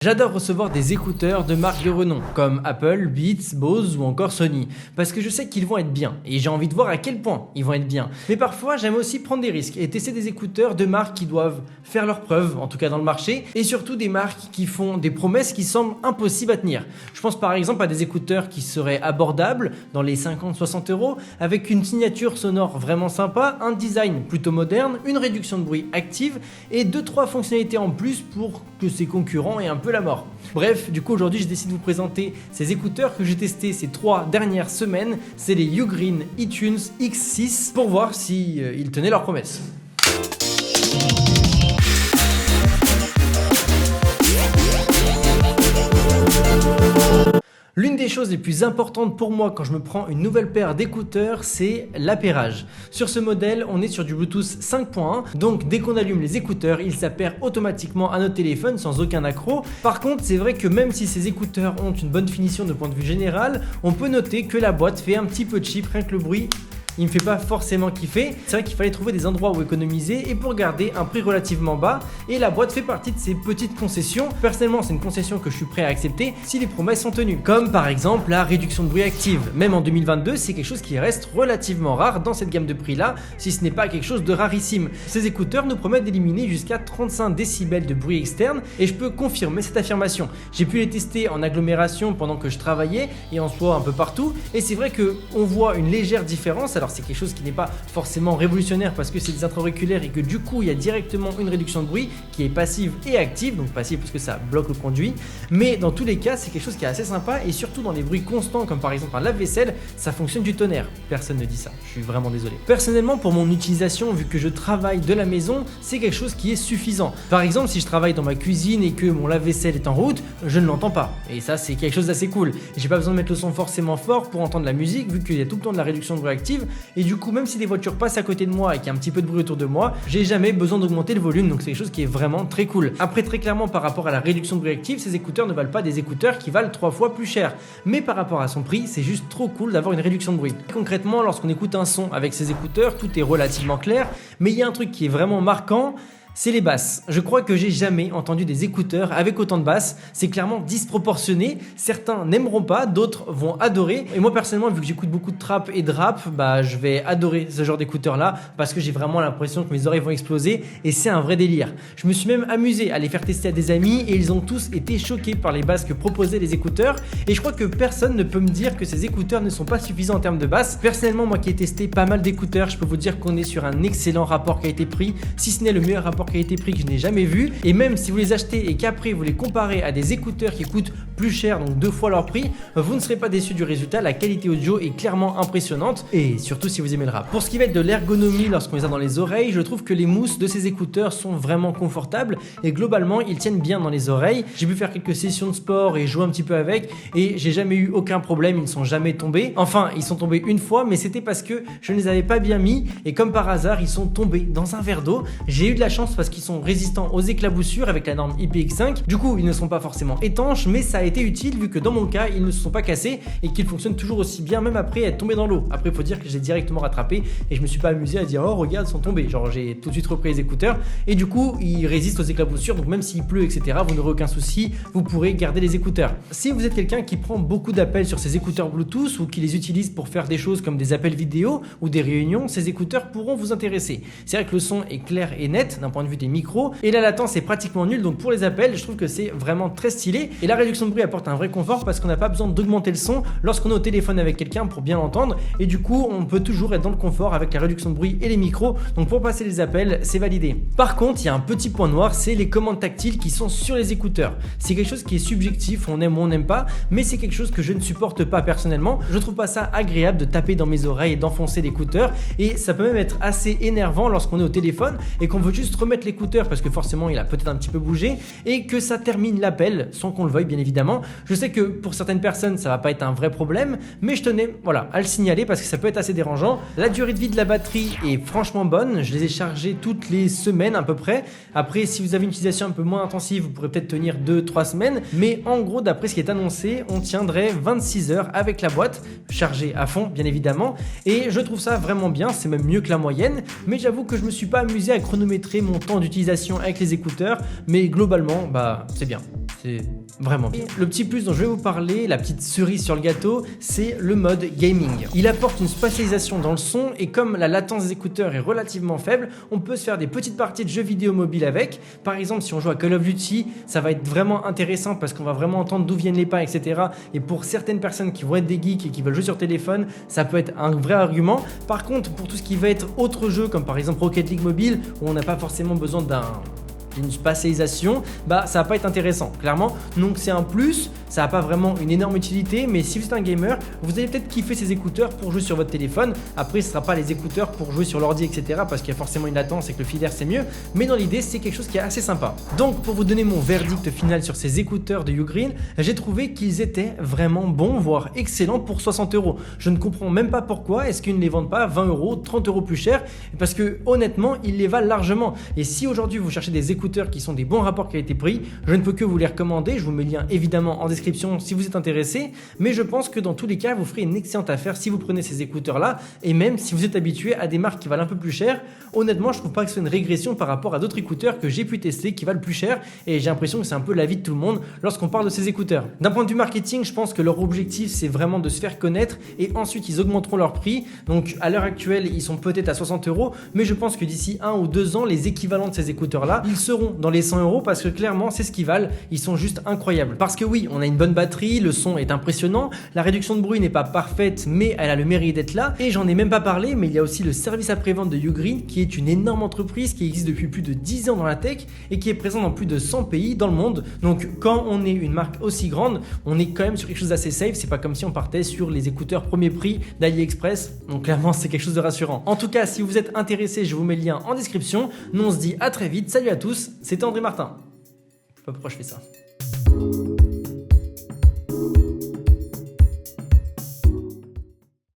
J'adore recevoir des écouteurs de marques de renom comme Apple, Beats, Bose ou encore Sony parce que je sais qu'ils vont être bien et j'ai envie de voir à quel point ils vont être bien. Mais parfois j'aime aussi prendre des risques et tester des écouteurs de marques qui doivent faire leurs preuves, en tout cas dans le marché, et surtout des marques qui font des promesses qui semblent impossibles à tenir. Je pense par exemple à des écouteurs qui seraient abordables dans les 50-60 euros avec une signature sonore vraiment sympa, un design plutôt moderne, une réduction de bruit active et 2-3 fonctionnalités en plus pour que ses concurrents aient un peu la mort. Bref, du coup aujourd'hui je décide de vous présenter ces écouteurs que j'ai testés ces 3 dernières semaines. C'est les Ugreen eTunes X6 pour voir si ils tenaient leurs promesses. L'une des choses les plus importantes pour moi quand je me prends une nouvelle paire d'écouteurs, c'est l'appairage. Sur ce modèle, on est sur du Bluetooth 5.1, donc dès qu'on allume les écouteurs, ils s'appairent automatiquement à notre téléphone sans aucun accroc. Par contre, c'est vrai que même si ces écouteurs ont une bonne finition de point de vue général, on peut noter que la boîte fait un petit peu cheap, rien que le bruit. Il me fait pas forcément kiffer. C'est vrai qu'il fallait trouver des endroits où économiser et pour garder un prix relativement bas. Et la boîte fait partie de ces petites concessions. Personnellement, c'est une concession que je suis prêt à accepter si les promesses sont tenues. Comme par exemple la réduction de bruit active. Même en 2022, c'est quelque chose qui reste relativement rare dans cette gamme de prix là, si ce n'est pas quelque chose de rarissime. Ces écouteurs nous promettent d'éliminer jusqu'à 35 décibels de bruit externe et je peux confirmer cette affirmation. J'ai pu les tester en agglomération pendant que je travaillais et en soi un peu partout. Et c'est vrai qu'on voit une légère différence. Alors c'est quelque chose qui n'est pas forcément révolutionnaire parce que c'est des intra-auriculaires et que du coup il y a directement une réduction de bruit qui est passive et active, donc passive parce que ça bloque le conduit, mais dans tous les cas c'est quelque chose qui est assez sympa et surtout dans les bruits constants comme par exemple un lave-vaisselle, ça fonctionne du tonnerre. Personne ne dit ça, je suis vraiment désolé. Personnellement pour mon utilisation, vu que je travaille de la maison, c'est quelque chose qui est suffisant. Par exemple si je travaille dans ma cuisine et que mon lave-vaisselle est en route, je ne l'entends pas et ça c'est quelque chose d'assez cool. J'ai pas besoin de mettre le son forcément fort pour entendre la musique vu qu'il y a tout le temps de la réduction de bruit active. Et du coup, même si des voitures passent à côté de moi et qu'il y a un petit peu de bruit autour de moi, j'ai jamais besoin d'augmenter le volume, donc c'est quelque chose qui est vraiment très cool. Après, très clairement, par rapport à la réduction de bruit active, ces écouteurs ne valent pas des écouteurs qui valent 3 fois plus cher. Mais par rapport à son prix, c'est juste trop cool d'avoir une réduction de bruit. Concrètement, lorsqu'on écoute un son avec ces écouteurs, tout est relativement clair, mais il y a un truc qui est vraiment marquant. C'est les basses. Je crois que j'ai jamais entendu des écouteurs avec autant de basses. C'est clairement disproportionné. Certains n'aimeront pas, d'autres vont adorer. Et moi personnellement, vu que j'écoute beaucoup de trap et de rap, je vais adorer ce genre d'écouteurs là parce que j'ai vraiment l'impression que mes oreilles vont exploser et c'est un vrai délire. Je me suis même amusé à les faire tester à des amis et ils ont tous été choqués par les basses que proposaient les écouteurs. Et je crois que personne ne peut me dire que ces écouteurs ne sont pas suffisants en termes de basses. Personnellement, moi qui ai testé pas mal d'écouteurs, je peux vous dire qu'on est sur un excellent rapport qualité-prix, si ce n'est le meilleur rapport qualité-prix que je n'ai jamais vu. Et même si vous les achetez et qu'après vous les comparez à des écouteurs qui coûtent plus cher, donc 2 fois leur prix, vous ne serez pas déçu du résultat. La qualité audio est clairement impressionnante et surtout si vous aimez le rap. Pour ce qui va être de l'ergonomie lorsqu'on les a dans les oreilles, je trouve que les mousses de ces écouteurs sont vraiment confortables et globalement ils tiennent bien dans les oreilles. J'ai pu faire quelques sessions de sport et jouer un petit peu avec et j'ai jamais eu aucun problème, ils ne sont jamais tombés. Enfin, ils sont tombés une fois, mais c'était parce que je ne les avais pas bien mis et comme par hasard, ils sont tombés dans un verre d'eau. J'ai eu de la chance parce qu'ils sont résistants aux éclaboussures avec la norme IPX5. Du coup, ils ne sont pas forcément étanches, mais ça a été utile vu que dans mon cas, ils ne se sont pas cassés et qu'ils fonctionnent toujours aussi bien même après être tombés dans l'eau. Après, il faut dire que j'ai directement rattrapé et je me suis pas amusé à dire oh regarde, ils sont tombés. Genre j'ai tout de suite repris les écouteurs et du coup, ils résistent aux éclaboussures. Donc même s'il pleut, etc., vous n'aurez aucun souci, vous pourrez garder les écouteurs. Si vous êtes quelqu'un qui prend beaucoup d'appels sur ses écouteurs Bluetooth ou qui les utilise pour faire des choses comme des appels vidéo ou des réunions, ces écouteurs pourront vous intéresser. C'est vrai que le son est clair et net d'un point de vue des micros et la latence est pratiquement nulle, donc pour les appels je trouve que c'est vraiment très stylé et la réduction de bruit apporte un vrai confort parce qu'on n'a pas besoin d'augmenter le son lorsqu'on est au téléphone avec quelqu'un pour bien l'entendre et du coup on peut toujours être dans le confort avec la réduction de bruit et les micros, donc pour passer les appels c'est validé. Par contre il y a un petit point noir, c'est les commandes tactiles qui sont sur les écouteurs. C'est quelque chose qui est subjectif, on aime ou on n'aime pas, mais c'est quelque chose que je ne supporte pas personnellement. Je trouve pas ça agréable de taper dans mes oreilles et d'enfoncer l'écouteur et ça peut même être assez énervant lorsqu'on est au téléphone et qu'on veut juste remettre l'écouteur parce que forcément il a peut-être un petit peu bougé et que ça termine l'appel sans qu'on le veuille bien évidemment. Je sais que pour certaines personnes ça va pas être un vrai problème, mais je tenais à le signaler parce que ça peut être assez dérangeant. La durée de vie de la batterie est franchement bonne, je les ai chargées toutes les semaines à peu près. Après si vous avez une utilisation un peu moins intensive vous pourrez peut-être tenir 2-3 semaines, mais en gros d'après ce qui est annoncé on tiendrait 26 heures avec la boîte chargée à fond bien évidemment et je trouve ça vraiment bien, c'est même mieux que la moyenne, mais j'avoue que je me suis pas amusé à chronométrer mon temps d'utilisation avec les écouteurs, mais globalement c'est bien. C'est vraiment bien. Le petit plus dont je vais vous parler, la petite cerise sur le gâteau, c'est le mode gaming. Il apporte une spatialisation dans le son et comme la latence des écouteurs est relativement faible, on peut se faire des petites parties de jeux vidéo mobiles avec. Par exemple, si on joue à Call of Duty, ça va être vraiment intéressant parce qu'on va vraiment entendre d'où viennent les pas, etc. Et pour certaines personnes qui vont être des geeks et qui veulent jouer sur téléphone, ça peut être un vrai argument. Par contre, pour tout ce qui va être autre jeu, comme par exemple Rocket League Mobile, où on n'a pas forcément besoin d'une spatialisation, bah ça va pas être intéressant clairement, donc c'est un plus, ça n'a pas vraiment une énorme utilité, mais si vous êtes un gamer, vous allez peut-être kiffer ces écouteurs pour jouer sur votre téléphone. Après ce sera pas les écouteurs pour jouer sur l'ordi, etc., parce qu'il y a forcément une latence et que le filaire c'est mieux, mais dans l'idée c'est quelque chose qui est assez sympa. Donc pour vous donner mon verdict final sur ces écouteurs de Ugreen, j'ai trouvé qu'ils étaient vraiment bons, voire excellents pour 60 €. Je ne comprends même pas pourquoi est-ce qu'ils ne les vendent pas 20 €, 30 € plus cher, parce que honnêtement ils les valent largement. Et si aujourd'hui vous cherchez des écouteurs qui sont des bons rapports qualité-prix, je ne peux que vous les recommander. Je vous mets le lien évidemment en description si vous êtes intéressé, mais je pense que dans tous les cas vous ferez une excellente affaire si vous prenez ces écouteurs là, et même si vous êtes habitué à des marques qui valent un peu plus cher. Honnêtement je trouve pas que ce soit une régression par rapport à d'autres écouteurs que j'ai pu tester qui valent plus cher, et j'ai l'impression que c'est un peu l'avis de tout le monde lorsqu'on parle de ces écouteurs. D'un point de vue marketing, je pense que leur objectif c'est vraiment de se faire connaître et ensuite ils augmenteront leur prix. Donc à l'heure actuelle ils sont peut-être à 60 €, mais je pense que d'ici 1 ou 2 ans les équivalents de ces écouteurs là ils seront dans les 100 € parce que clairement c'est ce qu'ils valent, ils sont juste incroyables. Parce que oui, on a une bonne batterie, le son est impressionnant, la réduction de bruit n'est pas parfaite mais elle a le mérite d'être là, et j'en ai même pas parlé mais il y a aussi le service après-vente de Ugreen qui est une énorme entreprise qui existe depuis plus de 10 ans dans la tech et qui est présente dans plus de 100 pays dans le monde. Donc quand on est une marque aussi grande, on est quand même sur quelque chose d'assez safe, c'est pas comme si on partait sur les écouteurs premier prix d'AliExpress, donc clairement c'est quelque chose de rassurant. En tout cas, si vous êtes intéressé, je vous mets le lien en description. Nous on se dit à très vite, salut à tous, c'était André Martin. Je sais pas pourquoi je fais ça.